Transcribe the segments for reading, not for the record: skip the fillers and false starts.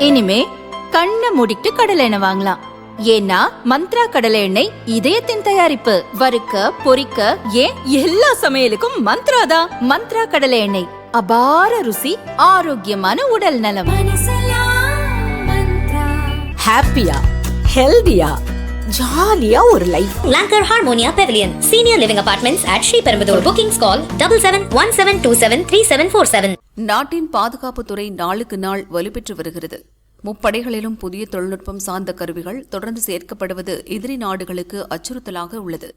இனிமே கண்ணை மூடிட்டு கடலை எண்ணெய் வாங்கலாம். ஏன்னா மந்த்ரா கடலை எண்ணெய் இதயத்தின் தயாரிப்பு. வறுக்க பொரிக்க ஏன் எல்லா சமையலுக்கும் மந்த்ரா தான். மந்த்ரா கடலை எண்ணெய், அபார ருசி, ஆரோக்கியமான உடல் நலம். ஹாப்பியா, ஹெல்தியா, ஜாலியா ஒரு life. Lanker Harmonia Pavilion, Senior Living Apartments at Sriperumbudur. Bookings call 7717273747. நாட்டின் பாதுகாப்பு துறை நாளுக்கு நாள் வலுப்பெற்று வருகிறது. முப்படைகளிலும் புதிய தொழில்நுட்பம் சார்ந்த கருவிகள் தொடர்ந்து சேர்க்கப்படுவது எதிரி நாடுகளுக்கு அச்சுறுத்தலாக உள்ளது.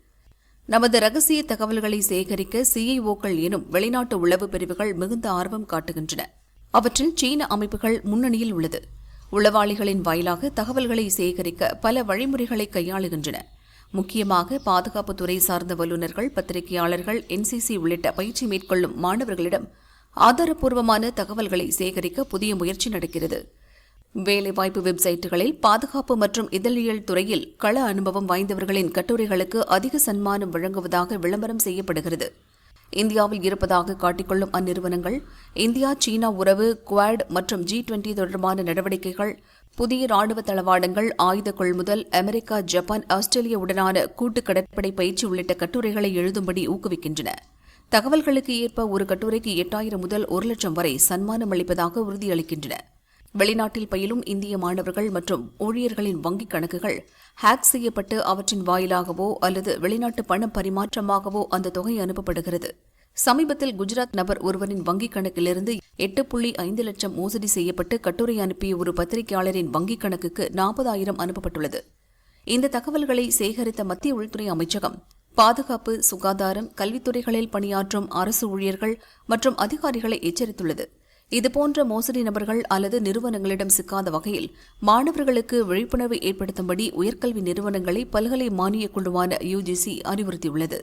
நமது ரகசிய தகவல்களை சேகரிக்க சிஐஓக்கள் எனும் வெளிநாட்டு உளவு பிரிவுகள் மிகுந்த ஆர்வம் காட்டுகின்றன. அவற்றில் சீன அமைப்புகள் முன்னணியில் உள்ளது. உளவாளிகளின் வாயிலாக தகவல்களை சேகரிக்க பல வழிமுறைகளை கையாளுகின்றன. முக்கியமாக பாதுகாப்புத்துறை சார்ந்த வல்லுநர்கள், பத்திரிகையாளர்கள், NCC உள்ளிட்ட பயிற்சி மேற்கொள்ளும் மாணவர்களிடம் ஆதாரப்பூர்வமான தகவல்களை சேகரிக்க புதிய முயற்சி நடக்கிறது. வேலைவாய்ப்பு வெப்சைட்டுகளில் பாதுகாப்பு மற்றும் இதழியல் துறையில் கள அனுபவம் வாய்ந்தவர்களின் கட்டுரைகளுக்கு அதிக சன்மானம் வழங்குவதாக விளம்பரம் செய்யப்படுகிறது. இந்தியாவில் இருப்பதாக காட்டிக்கொள்ளும் அந்நிறுவனங்கள் இந்தியா சீனா உறவு, குவாட் மற்றும் G20 தொடர்பான நடவடிக்கைகள், புதிய ராணுவ தளவாடங்கள், ஆயுத கொள்முதல், அமெரிக்கா, ஜப்பான், ஆஸ்திரேலியா உடனான கூட்டு கடற்படை பயிற்சி உள்ளிட்ட கட்டுரைகளை எழுதும்படி ஊக்குவிக்கின்றன. தகவல்களுக்கு ஏற்ப ஒரு கட்டுரைக்கு 8000 முதல் 1 லட்சம் வரை சன்மானம் அளிப்பதாக உறுதியளிக்கின்றன. வெளிநாட்டில் பயிலும் இந்திய மாணவர்கள் மற்றும் ஊழியர்களின் வங்கிக் கணக்குகள் ஹேக் செய்யப்பட்டு அவற்றின் வாயிலாகவோ அல்லது வெளிநாட்டு பண பரிமாற்றமாகவோ அந்த தொகை அனுப்பப்படுகிறது. சமீபத்தில் குஜராத் நபர் ஒருவரின் வங்கிக் கணக்கிலிருந்து 8.5 லட்சம் மோசடி செய்யப்பட்டு கட்டுரை அனுப்பிய ஒரு பத்திரிகையாளரின் வங்கிக் கணக்குக்கு 40,000 அனுப்பப்பட்டுள்ளது. இந்த தகவல்களை சேகரித்த மத்திய உள்துறை அமைச்சகம் பாதுகாப்பு, சுகாதாரம், கல்வித்துறைகளில் பணியாற்றும் அரசு ஊழியர்கள் மற்றும் அதிகாரிகளை எச்சரித்துள்ளது. இதுபோன்ற மோசடி நபர்கள் அல்லது நிறுவனங்களிடம் சிக்காத வகையில் மாணவர்களுக்கு விழிப்புணர்வை ஏற்படுத்தும்படி உயர்கல்வி நிறுவனங்களை பல்கலை மானியக் குழுவான UGC அறிவுறுத்தியுள்ளது.